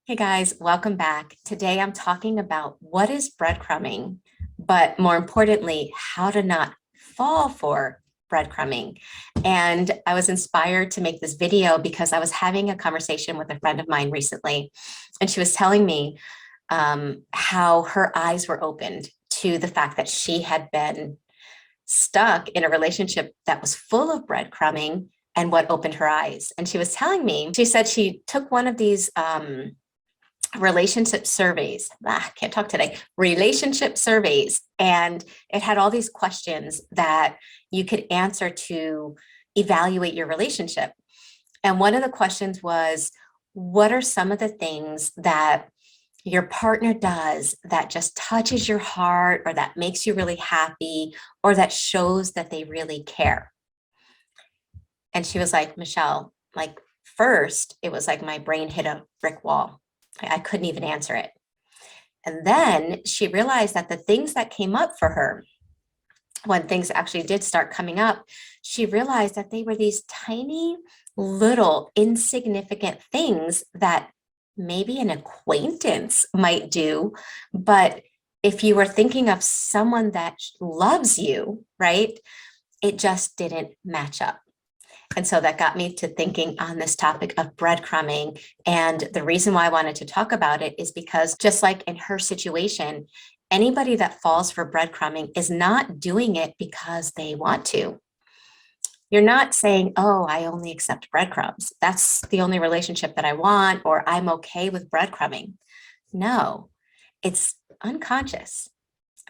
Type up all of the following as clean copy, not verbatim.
Hey guys, welcome back. Today I'm talking about what is breadcrumbing, but more importantly, how to not fall for breadcrumbing. And I was inspired to make this video because I was having a conversation with a friend of mine recently, and she was telling me how her eyes were opened to the fact that she had been stuck in a relationship that was full of breadcrumbing and what opened her eyes. And she was telling me, she said she took one of these relationship surveys. Can't talk today. Relationship surveys. And it had all these questions that you could answer to evaluate your relationship. And one of the questions was, what are some of the things that your partner does that just touches your heart or that makes you really happy or that shows that they really care? And she was like, Michele, like first, it was like my brain hit a brick wall. I couldn't even answer it. And then she realized that the things that came up for her, when things actually did start coming up, she realized that they were these tiny, little, insignificant things that maybe an acquaintance might do. But if you were thinking of someone that loves you, right, it just didn't match up. And so that got me to thinking on this topic of breadcrumbing. And the reason why I wanted to talk about it is because just like in her situation, anybody that falls for breadcrumbing is not doing it because they want to. You're not saying, oh, I only accept breadcrumbs. That's the only relationship that I want, or I'm okay with breadcrumbing. No, it's unconscious.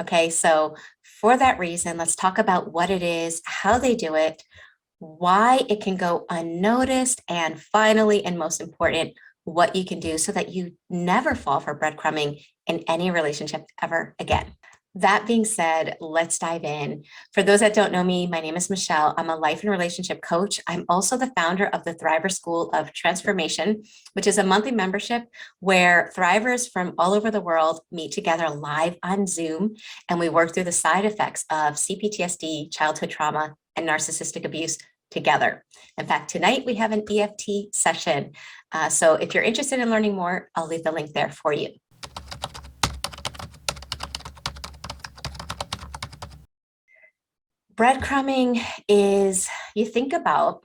Okay, so for that reason, let's talk about what it is, how they do it, why it can go unnoticed, and finally, and most important, what you can do so that you never fall for breadcrumbing in any relationship ever again. That being said, let's dive in. For those that don't know me, my name is Michele. I'm a life and relationship coach. I'm also the founder of the Thriver School of Transformation, which is a monthly membership where thrivers from all over the world meet together live on Zoom, and we work through the side effects of cptsd, childhood trauma, and narcissistic abuse together. In fact, tonight we have an EFT session. So if you're interested in learning more, I'll leave the link there for you. Breadcrumbing is you think about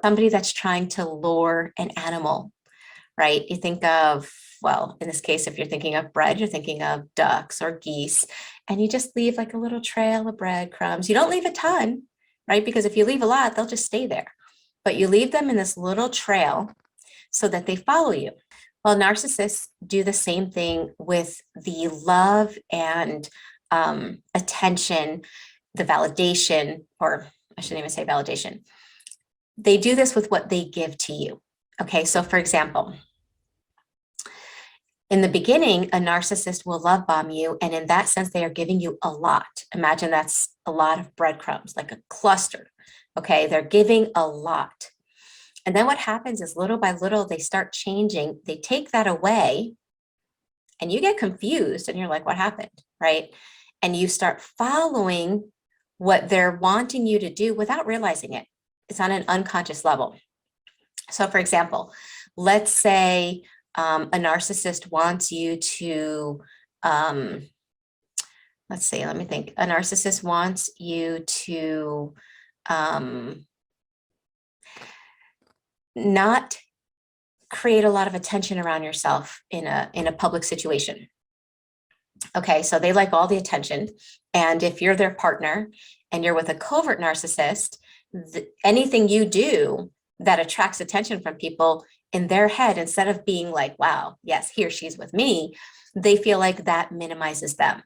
somebody that's trying to lure an animal, right? You think of, well, in this case, if you're thinking of bread, you're thinking of ducks or geese, and you just leave like a little trail of breadcrumbs. You don't leave a ton, right? Because if you leave a lot, they'll just stay there. But you leave them in this little trail so that they follow you. Well, narcissists do the same thing with the love and attention, the validation, or I shouldn't even say validation. They do this with what they give to you. Okay, so for example, in the beginning, a narcissist will love bomb you. And in that sense, they are giving you a lot. Imagine that's a lot of breadcrumbs, like a cluster. Okay, they're giving a lot. And then what happens is little by little, they start changing. They take that away and you get confused and you're like, what happened, right? And you start following what they're wanting you to do without realizing it. It's on an unconscious level. So for example, let's say a narcissist wants you to, let's see, let me think. A narcissist wants you to not create a lot of attention around yourself in a public situation. Okay, so they like all the attention. And if you're their partner and you're with a covert narcissist, anything you do that attracts attention from people in their head, instead of being like, wow, yes, he or she's with me, they feel like that minimizes them.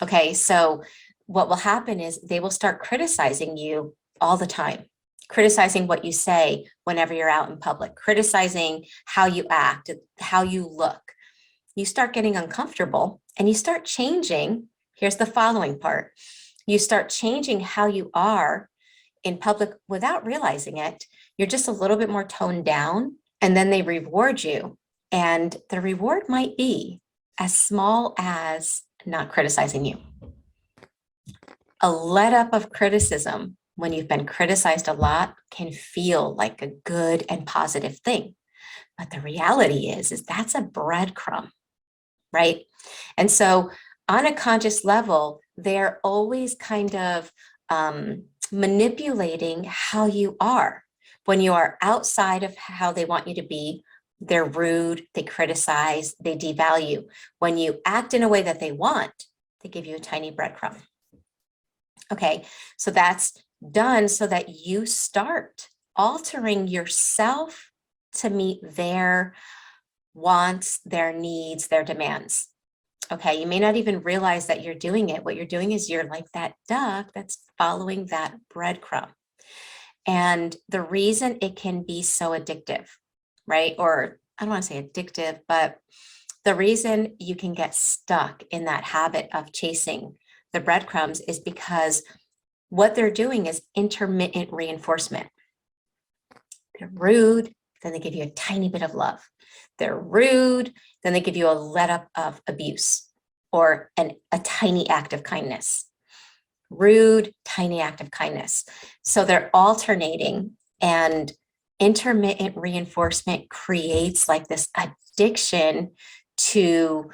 Okay, so what will happen is they will start criticizing you all the time, criticizing what you say whenever you're out in public, criticizing how you act, how you look. You start getting uncomfortable and you start changing. Here's the following part. You start changing how you are in public without realizing it. You're just a little bit more toned down, and then they reward you. And the reward might be as small as not criticizing you. A let up of criticism when you've been criticized a lot can feel like a good and positive thing. But the reality is that's a breadcrumb, right? And so on a conscious level, they're always kind of manipulating how you are. When you are outside of how they want you to be, they're rude, they criticize, they devalue. When you act in a way that they want, they give you a tiny breadcrumb. Okay, so that's done so that you start altering yourself to meet their wants, their needs, their demands. Okay, you may not even realize that you're doing it. What you're doing is you're like that duck that's following that breadcrumb. And the reason it can be so addictive, right? Or I don't want to say addictive, but the reason you can get stuck in that habit of chasing the breadcrumbs is because what they're doing is intermittent reinforcement. They're rude, then they give you a tiny bit of love. They're rude, then they give you a let up of abuse or a tiny act of kindness. Rude, tiny act of kindness. So they're alternating, and intermittent reinforcement creates like this addiction to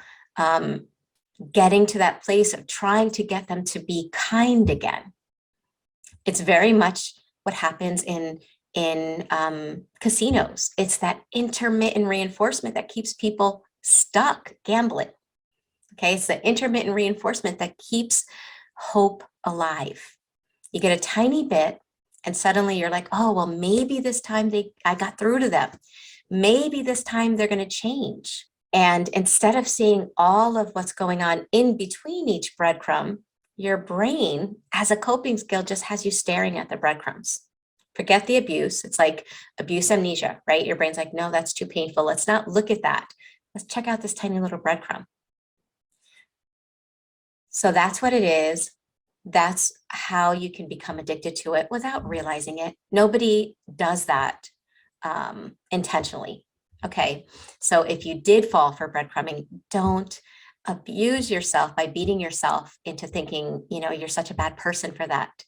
getting to that place of trying to get them to be kind again. It's very much what happens in casinos. It's that intermittent reinforcement that keeps people stuck gambling. Okay, it's the intermittent reinforcement that keeps hope alive. You get a tiny bit, and suddenly you're like, oh, well, maybe this time I got through to them. Maybe this time they're going to change. And instead of seeing all of what's going on in between each breadcrumb, your brain, as a coping skill, just has you staring at the breadcrumbs. Forget the abuse. It's like abuse amnesia, right? Your brain's like, no, that's too painful. Let's not look at that. Let's check out this tiny little breadcrumb. So that's what it is. That's how you can become addicted to it without realizing it. Nobody does that intentionally. Okay. So if you did fall for breadcrumbing, don't abuse yourself by beating yourself into thinking, you're such a bad person for that.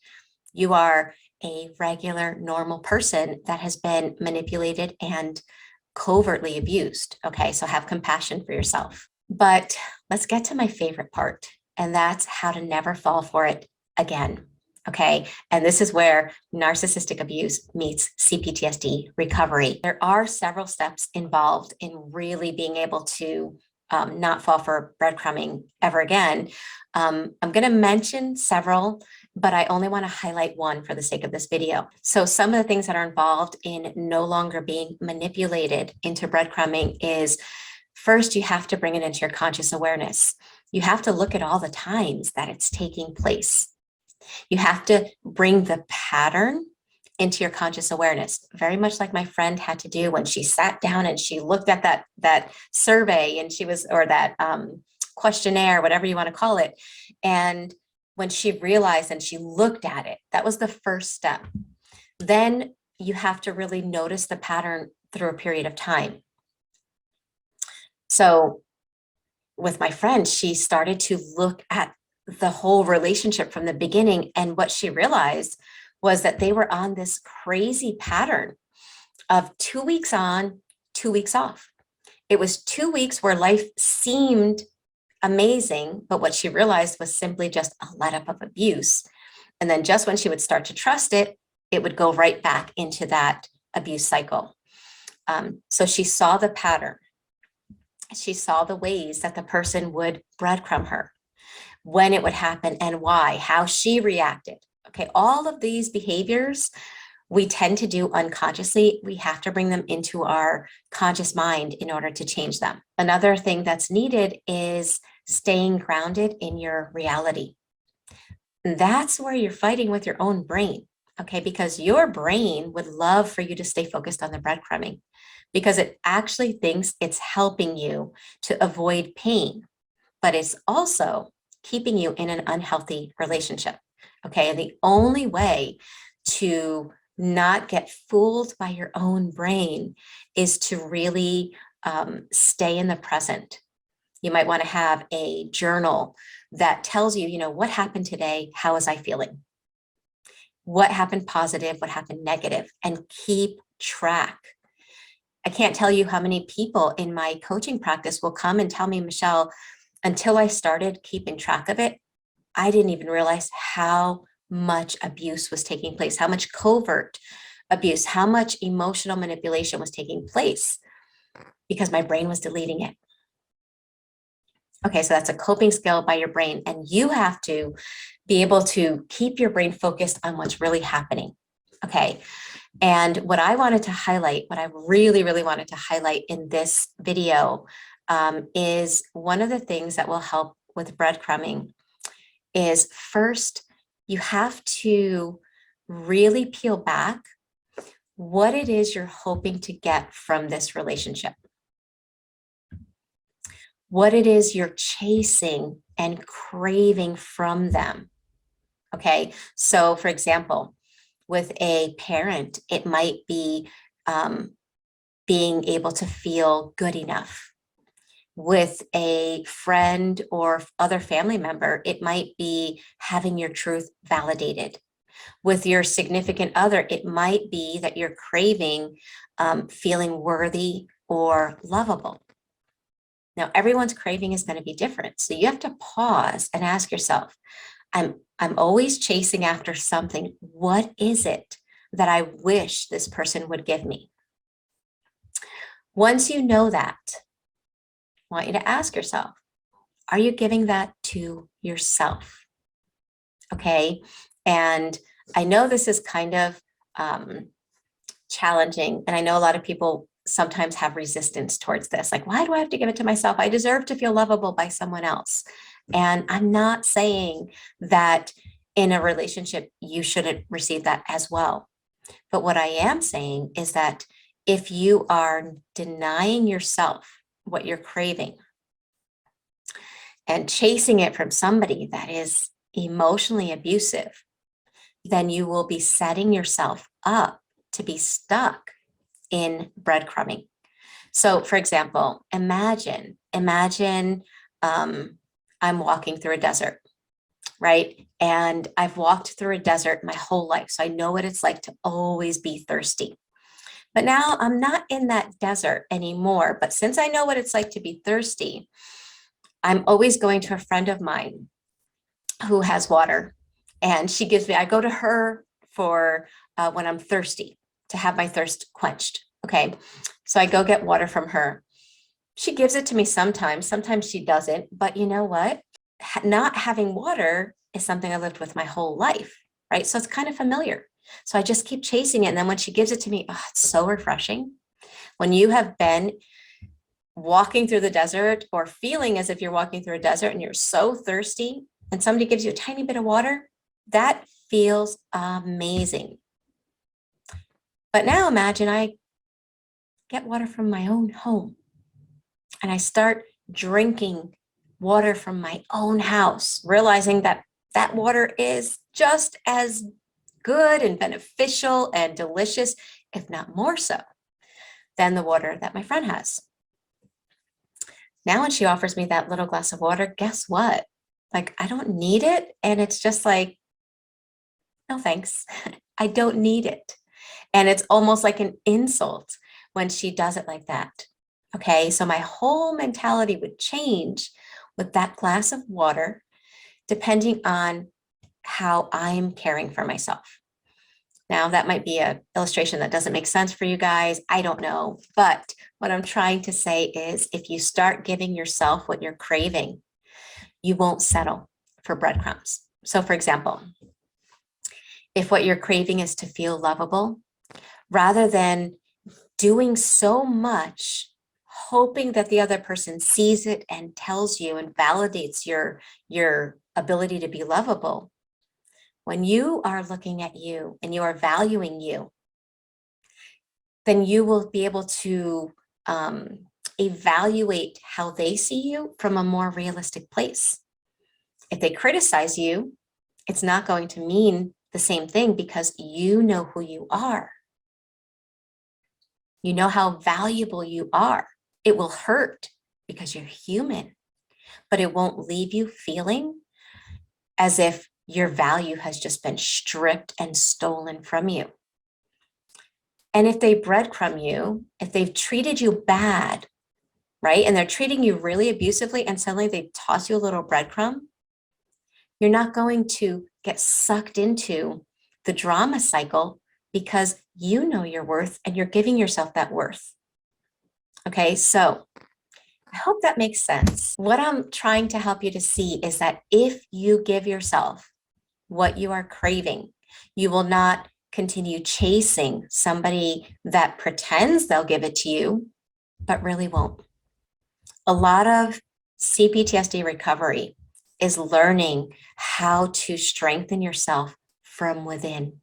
You are a regular, normal person that has been manipulated and covertly abused. Okay. So have compassion for yourself. But let's get to my favorite part, and that's how to never fall for it again. Okay. And this is where narcissistic abuse meets cptsd recovery. There are several steps involved in really being able to not fall for breadcrumbing ever again. I'm going to mention several, but I only want to highlight one for the sake of this video. So some of the things that are involved in no longer being manipulated into breadcrumbing is, first, you have to bring it into your conscious awareness. You have to look at all the times that it's taking place. You have to bring the pattern into your conscious awareness, very much like my friend had to do when she sat down and she looked at that survey and or that questionnaire, whatever you want to call it. And when she realized and she looked at it, that was the first step. Then you have to really notice the pattern through a period of time. So with my friend, she started to look at the whole relationship from the beginning. And what she realized was that they were on this crazy pattern of 2 weeks on, 2 weeks off. It was 2 weeks where life seemed amazing, but what she realized was simply just a let up of abuse. And then just when she would start to trust it, it would go right back into that abuse cycle. So she saw the pattern. She saw the ways that the person would breadcrumb her, when it would happen and why, how she reacted. Okay, all of these behaviors we tend to do unconsciously. We have to bring them into our conscious mind in order to change them. Another thing that's needed is staying grounded in your reality. That's where you're fighting with your own brain, okay? Because your brain would love for you to stay focused on the breadcrumbing because it actually thinks it's helping you to avoid pain, but it's also keeping you in an unhealthy relationship. Okay. And the only way to not get fooled by your own brain is to really stay in the present. You might want to have a journal that tells you, what happened today? How was I feeling? What happened positive? What happened negative? And keep track. I can't tell you how many people in my coaching practice will come and tell me, Michele, until I started keeping track of it, I didn't even realize how much abuse was taking place, how much covert abuse, how much emotional manipulation was taking place because my brain was deleting it. Okay, so that's a coping skill by your brain, and you have to be able to keep your brain focused on what's really happening. Okay, and what I wanted to highlight, what I really, really wanted to highlight in this video is one of the things that will help with breadcrumbing is first, you have to really peel back what it is you're hoping to get from this relationship, what it is you're chasing and craving from them. Okay, so for example, with a parent, it might be being able to feel good enough. With a friend or other family member, it might be having your truth validated. With your significant other, it might be that you're craving feeling worthy or lovable. Now, everyone's craving is going to be different. So you have to pause and ask yourself, I'm always chasing after something. What is it that I wish this person would give me? Once you know that, I want you to ask yourself, are you giving that to yourself? Okay. And I know this is kind of challenging. And I know a lot of people sometimes have resistance towards this. Like, why do I have to give it to myself? I deserve to feel lovable by someone else. And I'm not saying that in a relationship, you shouldn't receive that as well. But what I am saying is that if you are denying yourself what you're craving and chasing it from somebody that is emotionally abusive, then you will be setting yourself up to be stuck in breadcrumbing. So for example, imagine I'm walking through a desert, right? And I've walked through a desert my whole life. So I know what it's like to always be thirsty. But now I'm not in that desert anymore. But since I know what it's like to be thirsty, I'm always going to a friend of mine who has water. And she gives me, I go to her for when I'm thirsty to have my thirst quenched. Okay. So I go get water from her. She gives it to me sometimes she doesn't. But you know what? Not having water is something I lived with my whole life, right? So it's kind of familiar. So I just keep chasing it. And then when she gives it to me, oh, it's so refreshing. When you have been walking through the desert or feeling as if you're walking through a desert and you're so thirsty and somebody gives you a tiny bit of water, that feels amazing. But now imagine I get water from my own home and I start drinking water from my own house, realizing that that water is just as good and beneficial and delicious, if not more so, than the water that my friend has. Now, when she offers me that little glass of water, guess what? Like, I don't need it. And it's just like, no, thanks. I don't need it. And it's almost like an insult when she does it like that. Okay. So my whole mentality would change with that glass of water, depending on how I'm caring for myself. Now, that might be an illustration that doesn't make sense for you guys. I don't know. But what I'm trying to say is if you start giving yourself what you're craving, you won't settle for breadcrumbs. So for example, if what you're craving is to feel lovable, rather than doing so much, hoping that the other person sees it and tells you and validates your ability to be lovable, when you are looking at you and you are valuing you, then you will be able to evaluate how they see you from a more realistic place. If they criticize you, it's not going to mean the same thing because you know who you are. You know how valuable you are. It will hurt because you're human, but it won't leave you feeling as if your value has just been stripped and stolen from you. And if they breadcrumb you, if they've treated you bad, right? And they're treating you really abusively and suddenly they toss you a little breadcrumb, you're not going to get sucked into the drama cycle because you know your worth and you're giving yourself that worth. Okay, so I hope that makes sense. What I'm trying to help you to see is that if you give yourself what you are craving, you will not continue chasing somebody that pretends they'll give it to you, but really won't. A lot of CPTSD recovery is learning how to strengthen yourself from within.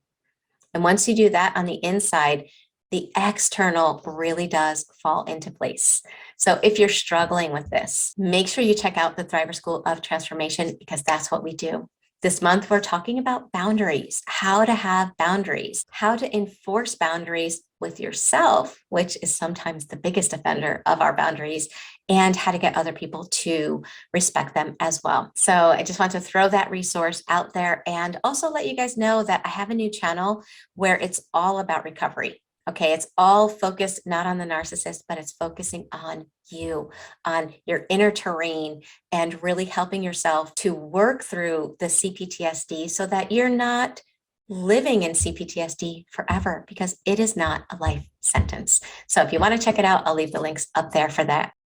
And once you do that on the inside, the external really does fall into place. So if you're struggling with this, make sure you check out the Thriver School of Transformation because that's what we do. This month, we're talking about boundaries, how to have boundaries, how to enforce boundaries with yourself, which is sometimes the biggest offender of our boundaries, and how to get other people to respect them as well. So I just want to throw that resource out there and also let you guys know that I have a new channel where it's all about recovery. Okay, it's all focused not on the narcissist, but it's focusing on you, on your inner terrain, and really helping yourself to work through the CPTSD so that you're not living in CPTSD forever because it is not a life sentence. So if you want to check it out, I'll leave the links up there for that.